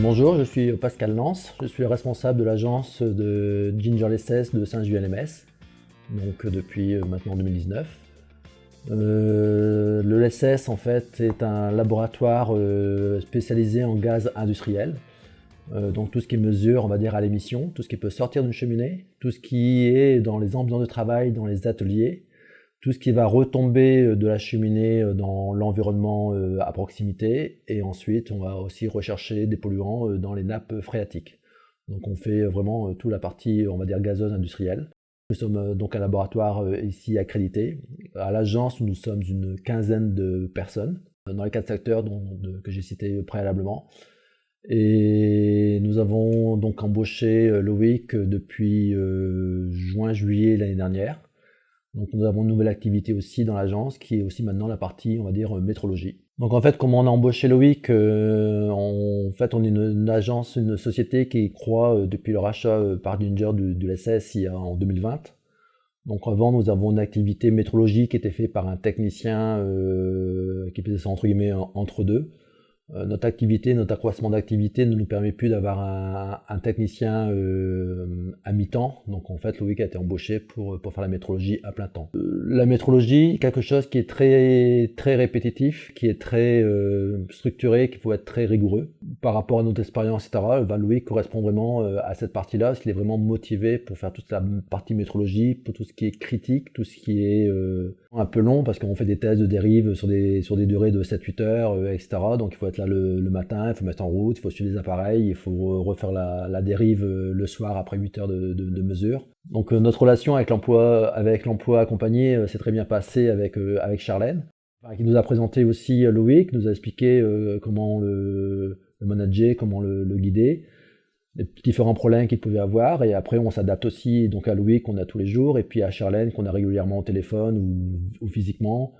Bonjour, je suis Pascal Lance, je suis le responsable de l'agence de Ginger LSS de Saint-Julien-lès-Metz, donc depuis maintenant 2019. Le LSS en fait est un laboratoire spécialisé en gaz industriel, donc tout ce qui mesure on va dire à l'émission, tout ce qui peut sortir d'une cheminée, tout ce qui est dans les ambiances de travail, dans les ateliers, tout ce qui va retomber de la cheminée dans l'environnement à proximité, et ensuite on va aussi rechercher des polluants dans les nappes phréatiques. Donc on fait vraiment toute la partie on va dire gazeuse industrielle. Nous sommes donc un laboratoire ici accrédité. À l'agence nous sommes une quinzaine de personnes dans les 4 secteurs que j'ai cités préalablement. Et nous avons donc embauché Loïc depuis juin-juillet l'année dernière. Donc nous avons une nouvelle activité aussi dans l'agence qui est aussi maintenant la partie, on va dire, métrologie. Donc en fait, comment on a embauché Loïc, on est une agence, une société qui croît depuis le rachat par Ginger du LSS en 2020. Donc avant, nous avons une activité métrologie qui était faite par un technicien qui faisait ça entre guillemets entre deux. Notre accroissement d'activité ne nous permet plus d'avoir un technicien à mi-temps. Donc en fait, Loïc a été embauché pour faire la métrologie à plein temps. La métrologie, quelque chose qui est très, très répétitif, qui est très structuré, qui peut être très rigoureux. Par rapport à notre expérience, etc., Loïc correspond vraiment à cette partie-là, parce qu'il est vraiment motivé pour faire toute la partie métrologie, pour tout ce qui est critique, tout ce qui est un peu long, parce qu'on fait des tests de dérive sur des durées de 7-8 heures, etc. Donc il faut être là le matin, il faut mettre en route, il faut suivre les appareils, il faut refaire la dérive le soir après 8 heures de mesure. Donc notre relation avec l'emploi accompagné s'est très bien passée avec Charlène, qui nous a présenté aussi Loïc, nous a expliqué comment le manager, comment le guider, les différents problèmes qu'il pouvait avoir, et après on s'adapte aussi donc à Loïc qu'on a tous les jours, et puis à Charlène qu'on a régulièrement au téléphone ou physiquement,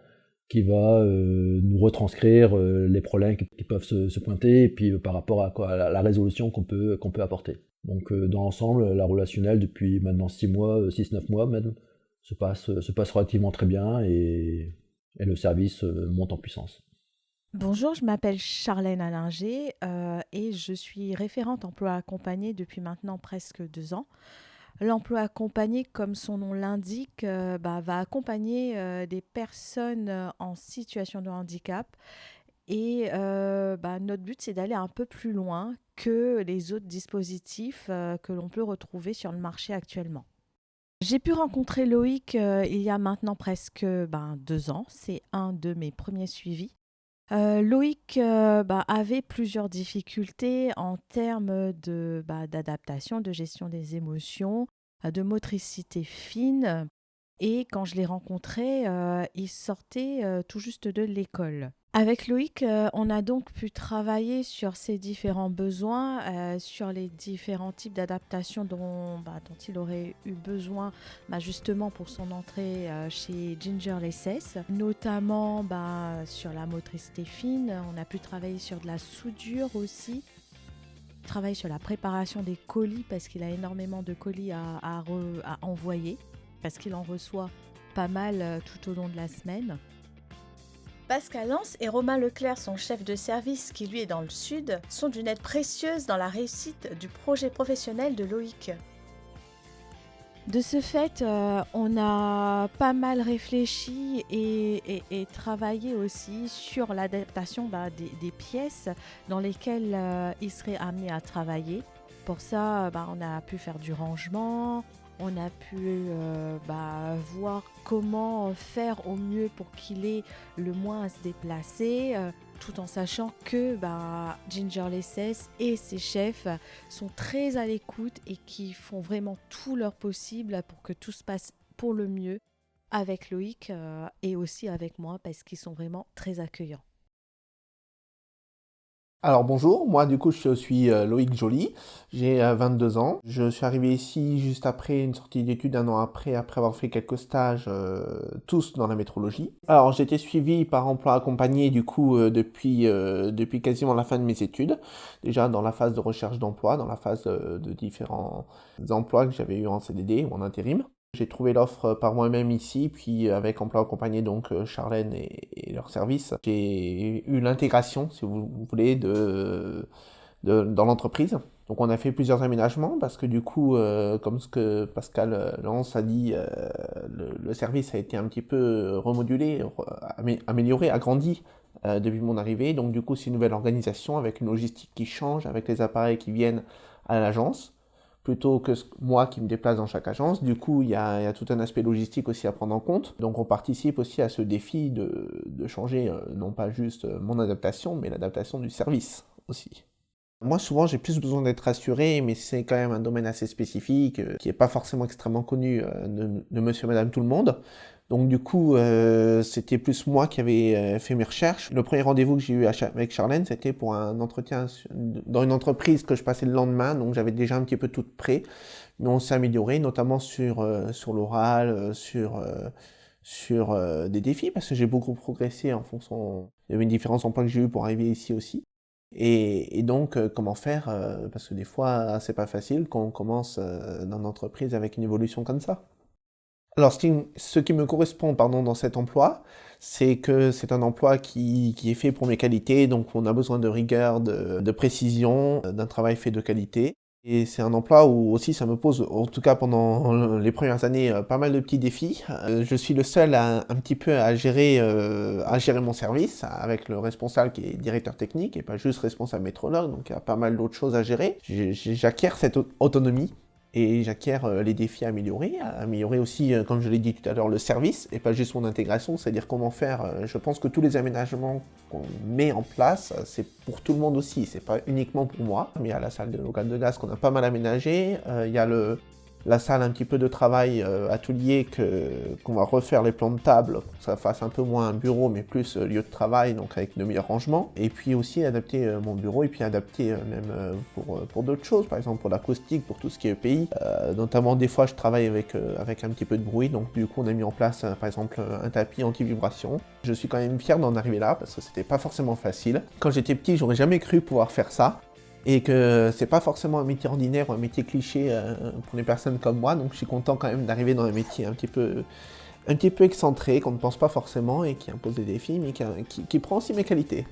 qui va nous retranscrire les problèmes qui peuvent se pointer, et puis par rapport à la résolution qu'on peut apporter. Donc dans l'ensemble, la relationnelle depuis maintenant 6-9 mois même, se passe relativement très bien, et le service monte en puissance. Bonjour, je m'appelle Charlène Allinger et je suis référente emploi accompagné depuis maintenant presque 2 ans. L'emploi accompagné, comme son nom l'indique, va accompagner des personnes en situation de handicap et notre but c'est d'aller un peu plus loin que les autres dispositifs que l'on peut retrouver sur le marché actuellement. J'ai pu rencontrer Loïc il y a maintenant presque 2 ans, c'est un de mes premiers suivis. Loïc, avait plusieurs difficultés en termes d'adaptation, de gestion des émotions, de motricité fine, et quand je l'ai rencontré, il sortait, tout juste de l'école. Avec Loïc, on a donc pu travailler sur ses différents besoins, sur les différents types d'adaptations dont il aurait eu besoin, justement pour son entrée chez Ginger LSS, notamment sur la motricité fine. On a pu travailler sur de la soudure aussi, travailler sur la préparation des colis parce qu'il a énormément de colis à envoyer, parce qu'il en reçoit pas mal tout au long de la semaine. Pascal Lance et Romain Leclerc, son chef de service qui lui est dans le sud, sont d'une aide précieuse dans la réussite du projet professionnel de Loïc. De ce fait, on a pas mal réfléchi et travaillé aussi sur l'adaptation des pièces dans lesquelles il serait amené à travailler. Pour ça, on a pu faire du rangement, on a pu voir comment faire au mieux pour qu'il ait le moins à se déplacer, tout en sachant que Ginger LSS et ses chefs sont très à l'écoute et qui font vraiment tout leur possible pour que tout se passe pour le mieux avec Loïc et aussi avec moi, parce qu'ils sont vraiment très accueillants. Alors bonjour, moi du coup je suis Loïc Joly, j'ai 22 ans. Je suis arrivé ici juste après une sortie d'études, un an après avoir fait quelques stages, tous dans la métrologie. Alors j'ai été suivi par emploi accompagné du coup depuis quasiment la fin de mes études. Déjà dans la phase de recherche d'emploi, dans la phase de différents emplois que j'avais eu en CDD ou en intérim. J'ai trouvé l'offre par moi-même ici, puis avec emploi accompagné, donc Charlène et leur service, j'ai eu l'intégration, si vous voulez, de dans l'entreprise. Donc on a fait plusieurs aménagements parce que du coup, comme ce que Pascal Lance a dit, le service a été un petit peu remodulé, amélioré, agrandi depuis mon arrivée. Donc du coup, c'est une nouvelle organisation avec une logistique qui change, avec les appareils qui viennent à l'agence, plutôt que moi qui me déplace dans chaque agence. Du coup, il y a tout un aspect logistique aussi à prendre en compte. Donc on participe aussi à ce défi de changer, non pas juste mon adaptation, mais l'adaptation du service aussi. Moi, souvent, j'ai plus besoin d'être rassuré, mais c'est quand même un domaine assez spécifique, qui n'est pas forcément extrêmement connu de monsieur et madame tout le monde. Donc du coup, c'était plus moi qui avais fait mes recherches. Le premier rendez-vous que j'ai eu avec Charlène, c'était pour un entretien dans une entreprise que je passais le lendemain, donc j'avais déjà un petit peu tout prêt. Mais on s'est amélioré, notamment sur l'oral, sur des défis, parce que j'ai beaucoup progressé en fonction... Il y avait une différence en points que j'ai eu pour arriver ici aussi. Et donc, comment faire parce que des fois, c'est pas facile quand on commence dans une entreprise avec une évolution comme ça. Alors, ce qui me correspond dans cet emploi, c'est que c'est un emploi qui est fait pour mes qualités, donc on a besoin de rigueur, de précision, d'un travail fait de qualité. Et c'est un emploi où aussi ça me pose, en tout cas pendant les premières années, pas mal de petits défis. Je suis le seul un petit peu à gérer mon service, avec le responsable qui est directeur technique et pas juste responsable métrologue, donc il y a pas mal d'autres choses à gérer. J'acquiers cette autonomie. Et j'acquiers les défis à améliorer aussi, comme je l'ai dit tout à l'heure, le service, et pas juste mon intégration, c'est-à-dire comment faire. Je pense que tous les aménagements qu'on met en place, c'est pour tout le monde aussi, c'est pas uniquement pour moi. Mais il y a la salle de locale de gaz qu'on a pas mal aménagée, il y a la salle un petit peu de travail, atelier, qu'on va refaire les plans de table, pour que ça fasse un peu moins un bureau, mais plus lieu de travail, donc avec de meilleurs rangements. Et puis aussi adapter mon bureau, et puis adapter même pour d'autres choses, par exemple pour l'acoustique, pour tout ce qui est EPI. Notamment des fois je travaille avec un petit peu de bruit, donc du coup on a mis en place par exemple un tapis anti-vibration. Je suis quand même fier d'en arriver là, parce que c'était pas forcément facile. Quand j'étais petit, j'aurais jamais cru pouvoir faire ça. Et que c'est pas forcément un métier ordinaire ou un métier cliché pour les personnes comme moi, donc je suis content quand même d'arriver dans un métier un petit peu excentré, qu'on ne pense pas forcément et qui impose des défis, mais qui prend aussi mes qualités.